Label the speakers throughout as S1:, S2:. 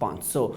S1: 500।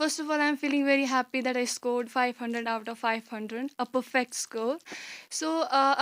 S2: First of all, I'm feeling very happy that I scored 500 out of 500, a perfect score. So,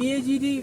S3: PAGD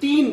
S4: 3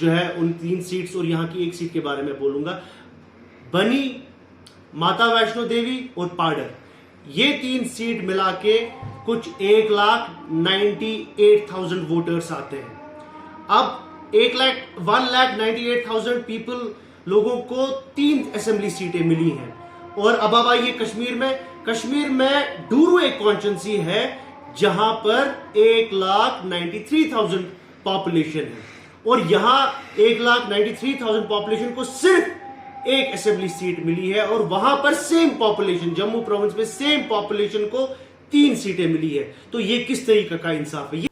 S4: جو ہے ان 3 seats اور یہاں کی ایک سیٹ کے بارے میں بولوں گا. بنی, ماتا ویشنو دیوی اور پاڈر, یہ 3 سیٹ ملا کے کچھ 1,98,000 ووٹرز آتے ہیں. اب 1,98,000 پیپل لوگوں کو 3 اسمبلی سیٹیں ملی ہیں. اور اب آئیے کشمیر میں ڈورو ایک کانسٹیٹوئنسی ہے جہاں پر 1,93,000 پاپولیشن ہے, اور یہاں 1,93,000 پاپولیشن کو صرف ایک اسمبلی سیٹ ملی ہے, اور وہاں پر سیم پاپولیشن, جموں پروونس میں سیم پاپولیشن کو 3 سیٹیں ملی ہے. تو یہ کس طریقے کا انصاف ہے؟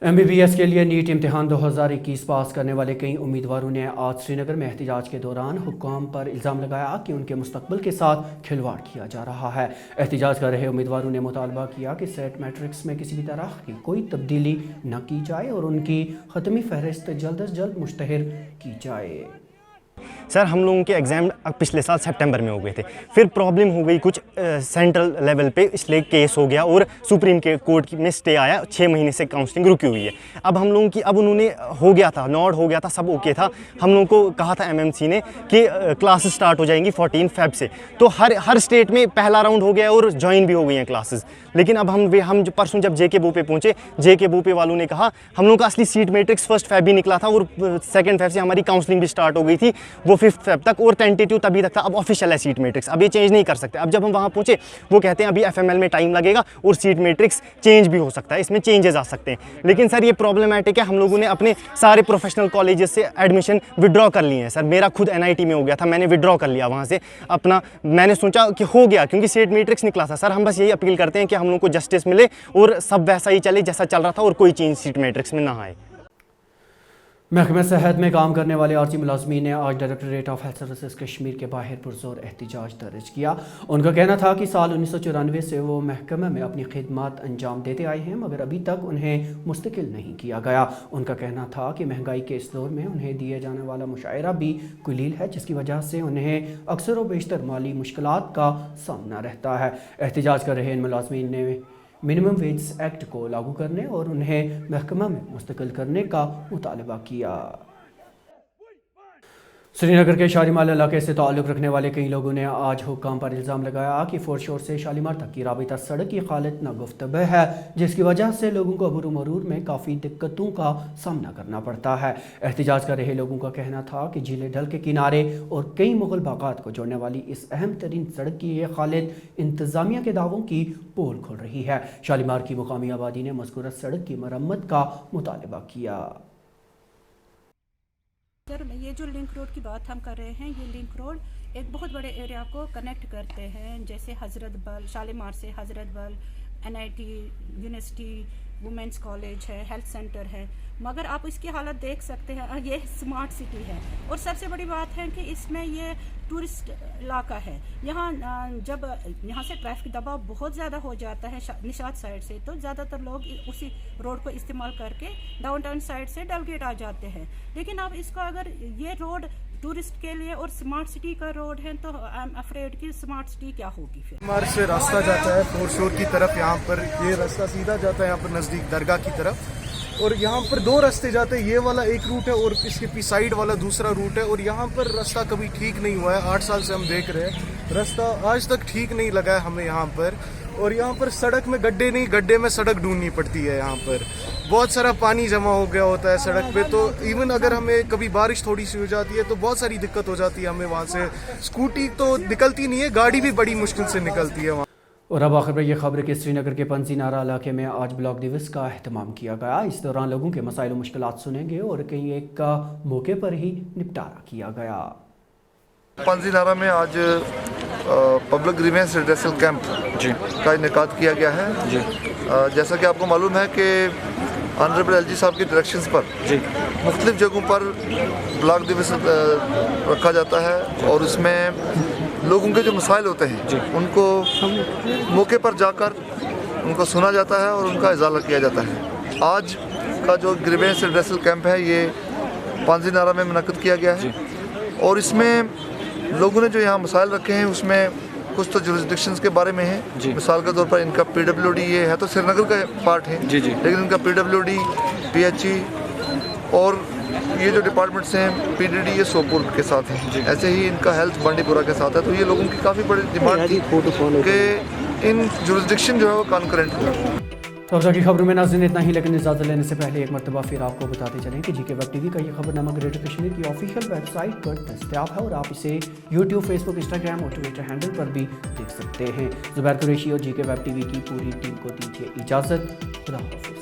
S1: MBBS کے لیے نیٹ امتحان 2021 پاس کرنے والے کئی امیدواروں نے آج سری نگر میں احتجاج کے دوران حکام پر الزام لگایا کہ ان کے مستقبل کے ساتھ کھلواڑ کیا جا رہا ہے. احتجاج کر رہے امیدواروں نے مطالبہ کیا کہ سیٹ میٹرکس میں کسی بھی طرح کی کوئی تبدیلی نہ کی جائے اور ان کی ختمی فہرست جلد از جلد مشتہر کی جائے.
S5: سر ہم لوگوں کے ایگزام پچھلے سال سپٹمبر میں ہو گئے تھے, پھر پرابلم ہو گئی کچھ سینٹرل لیول پہ, اس لیے کیس ہو گیا اور سپریم کورٹ میں سٹے آیا, 6 مہینے سے کاؤنسلنگ رکی ہوئی ہے. اب ہم لوگوں کی انہوں نے ہو گیا تھا, نوڈ ہو گیا تھا, سب اوکے تھا. ہم لوگوں کو کہا تھا MMC نے کہ کلاسز سٹارٹ ہو جائیں گی 14 فیب سے, تو ہر اسٹیٹ میں پہلا راؤنڈ ہو گیا اور جوائن بھی ہو گئی ہیں کلاسز. لیکن اب ہم پرسوں جب JK بو پہ پہنچے, JK بو پہ والوں نے کہا ہم لوگوں کا اصلی سیٹ میٹرکس 1 فیب بھی نکلا تھا اور 2 فیب سے ہماری کاؤنسلنگ بھی سٹارٹ ہو گئی تھی, وہ 5 فیب تک, اور ٹینٹیٹیو تبھی تک تھا. اب آفیشیل ہے سیٹ میٹرکس, اب یہ چینج نہیں کر سکتے. اب جب ہم وہاں پہنچے وہ کہتے ہیں ابھی FML میں ٹائم لگے گا اور سیٹ میٹرکس چینج بھی ہو سکتا ہے, اس میں چینجز آ سکتے ہیں. لیکن سر یہ پرابلمٹک ہے, ہم لوگوں نے اپنے سارے پروفیشنل کالجز سے ایڈمیشن وڈرا کر لیے ہیں. سر میرا خود NIT میں ہو گیا تھا, میں نے وڈرا کر لیا وہاں سے اپنا, میں نے سوچا کہ ہو گیا کیونکہ سیٹ میٹرکس نکلا تھا. سر ہم بس یہی اپیل کرتے ہیں کہ ہم لوگوں کو جسٹس ملے اور سب ویسا ہی چلے جیسا چل رہا تھا اور کوئی چینج سیٹ میٹرکس میں نہ آئے.
S1: محکمہ صحت میں کام کرنے والے عارضی ملازمین نے آج directorate of health services Kashmir کے باہر پرزور احتجاج درج کیا. ان کا کہنا تھا کہ سال 1994 سے وہ محکمہ میں اپنی خدمات انجام دیتے آئے ہیں مگر ابھی تک انہیں مستقل نہیں کیا گیا. ان کا کہنا تھا کہ مہنگائی کے اس دور میں انہیں دیے جانے والا مشاہرہ بھی قلیل ہے جس کی وجہ سے انہیں اکثر و بیشتر مالی مشکلات کا سامنا رہتا ہے. احتجاج کر رہے ان ملازمین نے منیمم ویجز ایکٹ کو لاگو کرنے اور انہیں محکمہ میں مستقل کرنے کا مطالبہ کیا. سری نگر کے شالیمار علاقے سے تعلق رکھنے والے کئی لوگوں نے آج حکام پر الزام لگایا کہ فور شور سے شالیمار تک کی رابطہ سڑک کی حالت ناگفتگو ہے جس کی وجہ سے لوگوں کو عبور و مرور میں کافی دقتوں کا سامنا کرنا پڑتا ہے. احتجاج کر رہے لوگوں کا کہنا تھا کہ جھیل ڈل کے کنارے اور کئی مغل باغات کو جوڑنے والی اس اہم ترین سڑک کی یہ حالت انتظامیہ کے دعووں کی پول کھول رہی ہے. شالیمار کی مقامی آبادی نے مذکورہ سڑک کی مرمت کا مطالبہ کیا.
S6: سر یہ جو لنک روڈ کی بات ہم کر رہے ہیں, یہ لنک روڈ ایک بہت بڑے ایریا کو کنیکٹ کرتے ہیں, جیسے حضرت بل, شالیمار سے حضرت بل, NIT یونیورسٹی, وومنس کالج ہے, ہیلتھ سینٹر ہے. مگر آپ اس کی حالت دیکھ سکتے ہیں, یہ اسمارٹ سٹی ہے اور سب سے بڑی بات ہے کہ اس میں یہ ٹورسٹ علاقہ ہے. یہاں جب یہاں سے ٹریفک دباؤ بہت زیادہ ہو جاتا ہے نشاط سائڈ سے, تو زیادہ تر لوگ اسی روڈ کو استعمال کر کے ڈاؤن ٹاؤن سائڈ سے ڈل گیٹ آ جاتے ہیں. لیکن اب اس کا اگر یہ روڈ ٹورسٹ کے لیے اور اسمارٹ سٹی کا روڈ ہے تو آئی ایم افریڈ کہ اسمارٹ سٹی کیا ہوگی. پھر
S7: ہمارے سے راستہ جاتا ہے فور شور کی طرف, یہاں پر یہ راستہ سیدھا جاتا ہے یہاں پر نزدیک درگاہ کی طرف, اور یہاں پر 2 راستے جاتے ہیں, یہ والا ایک روٹ ہے اور اس کے سائڈ والا دوسرا روٹ ہے. اور یہاں پر راستہ کبھی ٹھیک نہیں ہوا ہے, 8 سال سے ہم دیکھ رہے ہیں راستہ آج تک ٹھیک نہیں لگا ہے ہمیں یہاں پر. اور یہاں پر سڑک میں گڈھے نہیں, گڈھے میں سڑک ڈھونڈنی پڑتی ہے. یہاں پر بہت سارا پانی جمع ہو گیا ہوتا ہے سڑک پہ, تو ایون اگر ہمیں کبھی بارش تھوڑی سی ہو جاتی ہے تو بہت ساری دقت ہو جاتی ہے ہمیں. وہاں سے اسکوٹی تو نکلتی نہیں ہے, گاڑی بھی بڑی مشکل سے نکلتی ہے وہاں.
S1: اور اب آخر میں یہ خبر کہ سری نگر کے پنزی نارا علاقے میں آج بلاک دیوس کا اہتمام کیا گیا. اس دوران لوگوں کے مسائل و مشکلات سنیں گے اور کہیں ایک کا موقع پر ہی نپٹارہ کیا گیا.
S8: پنزی نارا میں آج پبلک گریوینس ریڈریسل کیمپ کا انعقاد کیا گیا ہے. جیسا کہ آپ کو معلوم ہے کہ آنریبل LG صاحب کی ڈائریکشنز پر مختلف جگہوں پر بلاک دیوس رکھا جاتا ہے اور اس میں لوگوں کے جو مسائل ہوتے ہیں ان کو موقع پر جا کر ان کو سنا جاتا ہے اور ان کا ازالہ کیا جاتا ہے. آج کا جو گریوینس ریڈریسل کیمپ ہے یہ پانزی نارا میں منعقد کیا گیا ہے اور اس میں لوگوں نے جو یہاں مسائل رکھے ہیں اس میں کچھ تو جورسڈکشنز کے بارے میں ہیں. مثال کے طور پر ان کا PWD یہ ہے تو سری نگر کا پارٹ ہے, لیکن ان کا PWD, PHE اور یہ جو ڈپارٹمنٹس ہیں PDD یہ سوپور کے ساتھ ہیں, ایسے ہی ان کا ہیلتھ بانڈی پورہ کے ساتھ ہے. تو یہ لوگوں کی کافی بڑی ڈیمانڈ تھی کہ ان جورسڈکشن جو ہے وہ کانکرنٹ ہو.
S1: تو اب کی خبروں میں ناظرین اتنا ہی, لیکن اجازت لینے سے پہلے ایک مرتبہ پھر آپ کو بتاتے چلیں کہ GK ویب TV کا یہ خبر نامہ گریٹر کشمیر کی آفیشیل ویب سائٹ پر دستیاب ہے اور آپ اسے YouTube, Facebook, Instagram اور Twitter ہینڈل پر بھی دیکھ سکتے ہیں. زبیر قریشی اور GK ویب TV کی پوری ٹیم کو دیجیے اجازت. خدا حافظ.